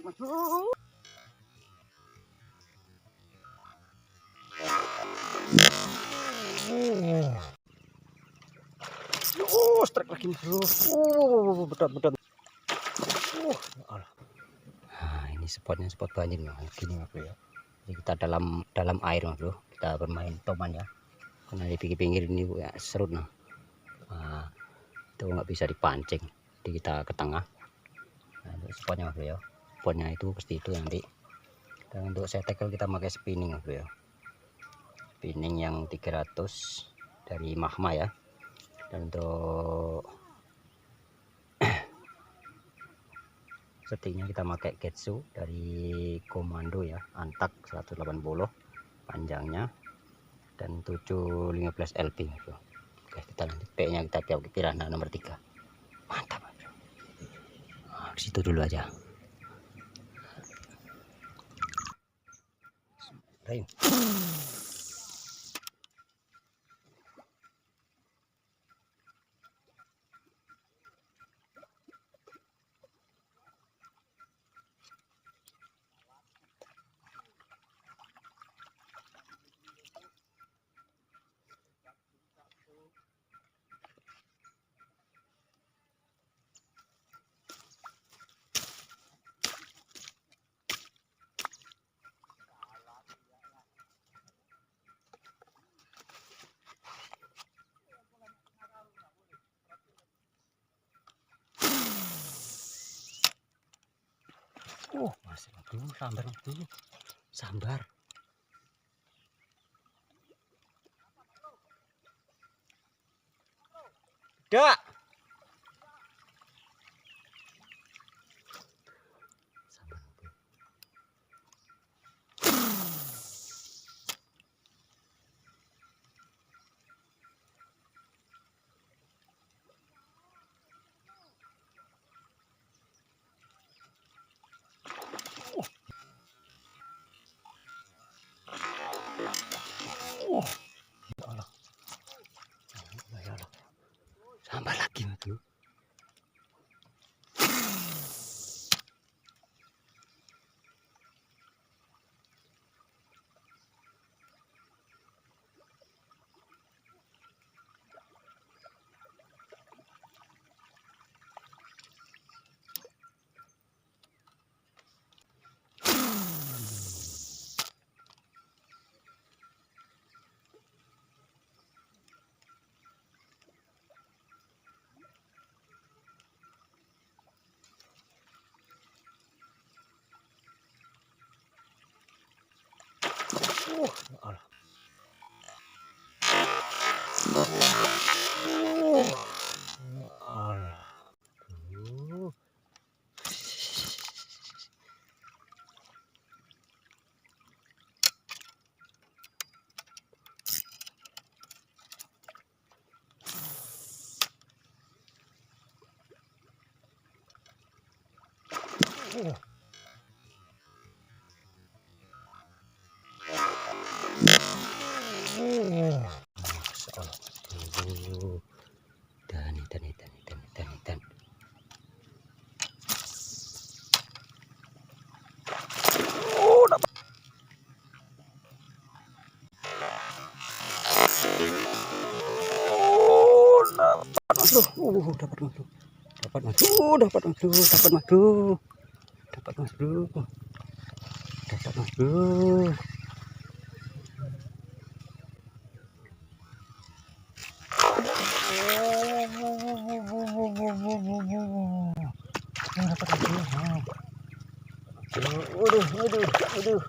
Tarik mas. Strike lagi bro. Berat. Nah, ini spotnya spot banjir nih. Gini mas bro ya. Jadi kita dalam air mas bro. Kita bermain toman ya. Karena di pinggir-pinggir ini ya, serut nah. Itu nggak bisa dipancing. Jadi kita ke tengah. Nah, itu spotnya mas bro ya. Spotnya itu pasti itu nanti. Dan untuk saya tackle kita pakai spinning mas bro ya. Spinning yang 300 dari Mahma ya. Dan untuk settingnya kita pakai Getsu dari Komando ya, Antak 180 panjangnya dan 715 LP bro. Oke, kita lanjut P nya kita Piranha nomor 3. Mantap bro. Nah, situ dulu aja. Rayu. Masih aduh, sambar tuh. Sambar. Dak. Sambar. Ya Allah. Ya Allah. Sambar lagi tuh. Ya Allah. Allah. Masya Allah. Dan. Dapat. Dapat mas bro. Dapat mas bro. Dapat mas bro. Dapat mas bro. Dapat mas bro. Dapat mas bro. Waduh.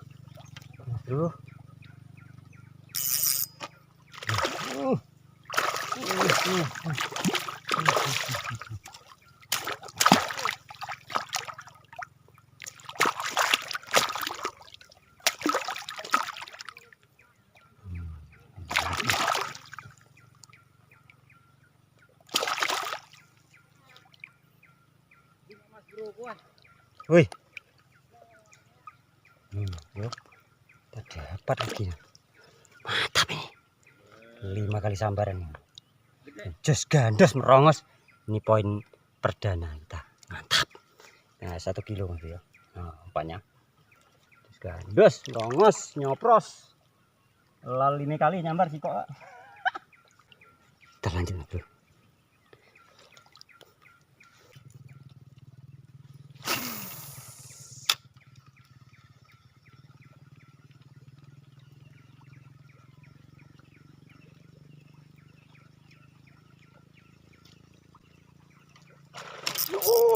Bro. Wih. Yuk. Kita dapat lagi. Mantap ini. 5 kali sambaran. Jos gandos merongos. Ini poin perdana kita. Mantap. Nah, 1 kilo mas ya. Nah, umpannya. Gandos, longos, nyopros. Lalu 5 kali nyambar sih kok. Terlanjut, bro.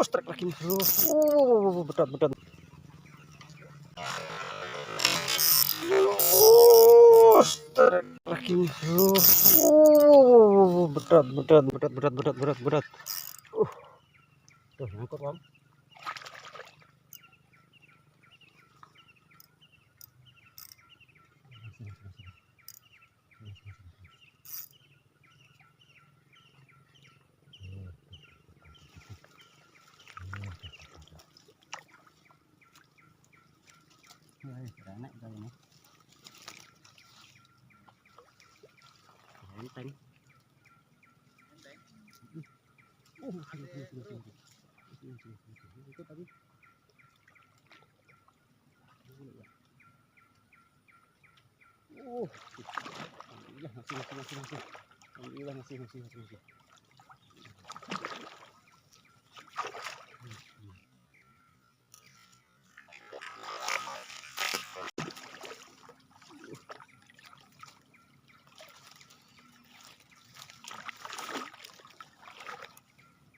Strike lagi, bro. Berat, berat. Strike lagi, bro. Berat, berat, berat, berat, berat, berat, berat. Tuh, nyangkut, Om. Enak kali ini. Enteng. Itu tadi. Alhamdulillah masih. Alhamdulillah masih.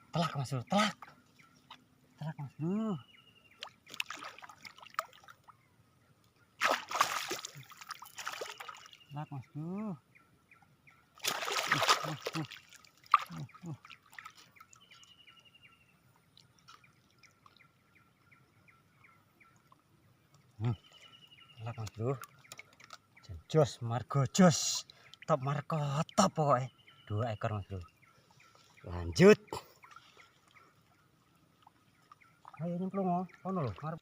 Telak, Mas Bro, telak. Telak, Mas Bro. Telak, Mas Bro. Telak, Mas Bro. Jos, margo jos. Top marco top pokoknya. 2 ekor, Mas Bro. Lanjut. Ayo nyemplung, oh. Kono lho, ngarep.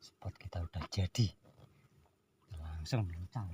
Spot kita udah jadi. Langsung mencang.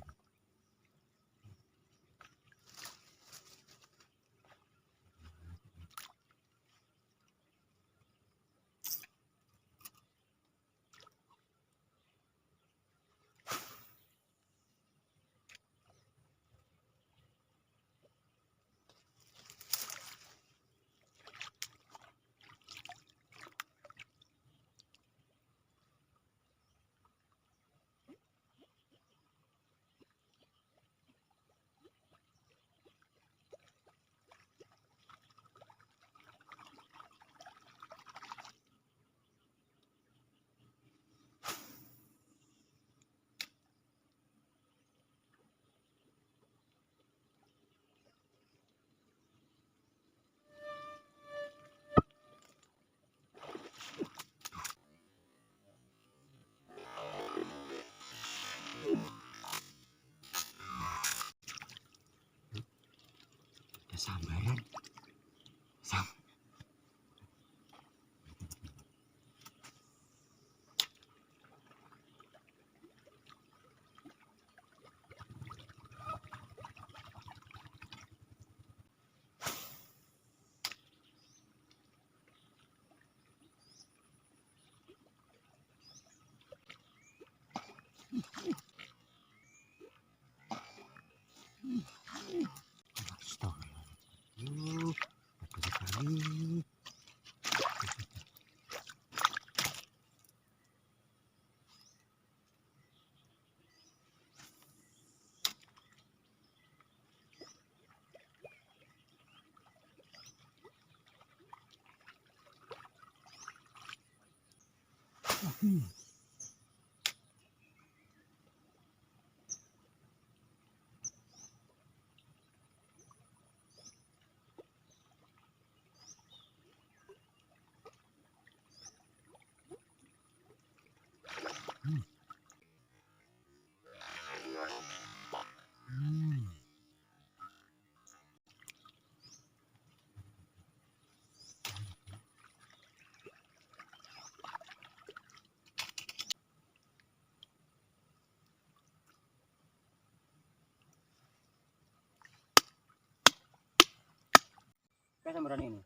Kayak sambaran ini.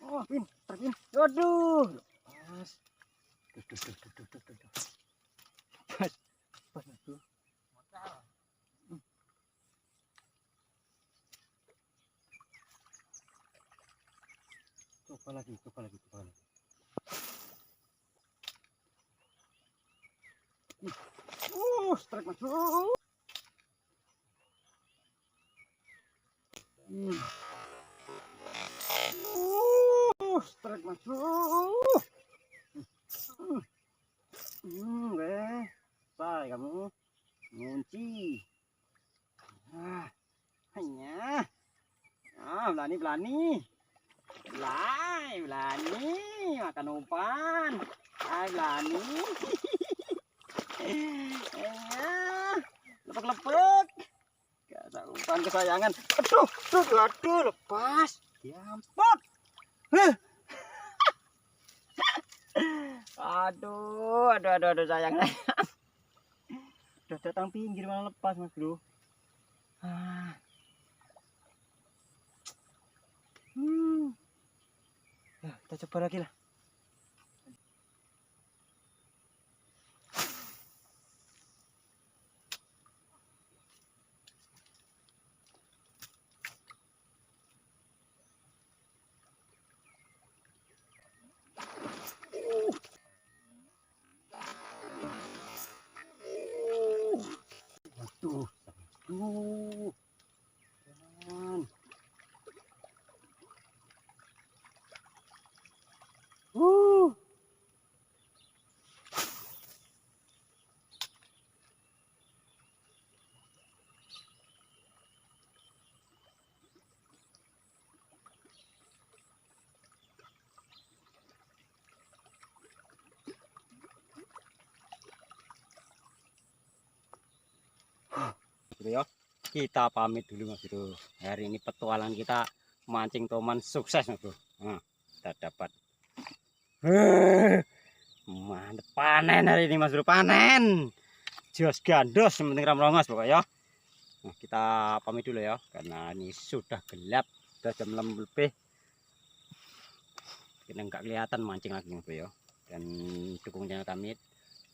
Oh, Pin. Waduh. Pas. Duh. Pas tuh. Coba lagi. Strike masuk. Strike masuk. Bye kamu. Ngunci. Hanya. Belani. Makan umpan. Belani. Lepek. Gak umpan kesayangan. Aduh, lepas. Diampot. Aduh sayang. Udah datang pinggir malah lepas Mas Bro. Ya, kita coba lagi lah. Tuh. Ya, kita pamit dulu Mas Bro. Hari ini petualangan kita mancing toman sukses Mas Bro. Kita dapat mantep panen hari ini Mas Bro, panen jos gandos yang penting ramrongos pokoknya. Kita pamit dulu ya karena ini sudah gelap, sudah jam 6 lebih. Kita nggak kelihatan mancing lagi Mas Bro ya. Dan dukung channel kami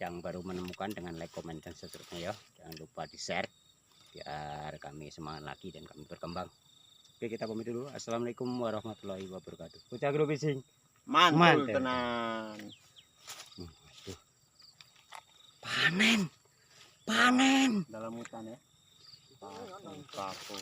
yang baru menemukan dengan like, komen, dan subscribe ya. Jangan lupa di share biar kami semangat lagi dan kami berkembang. Oke, kita pamit dulu. Assalamualaikum warahmatullahi wabarakatuh. Bocah gro fishing mantul tenan. Panen dalam hutan ya. Kapung.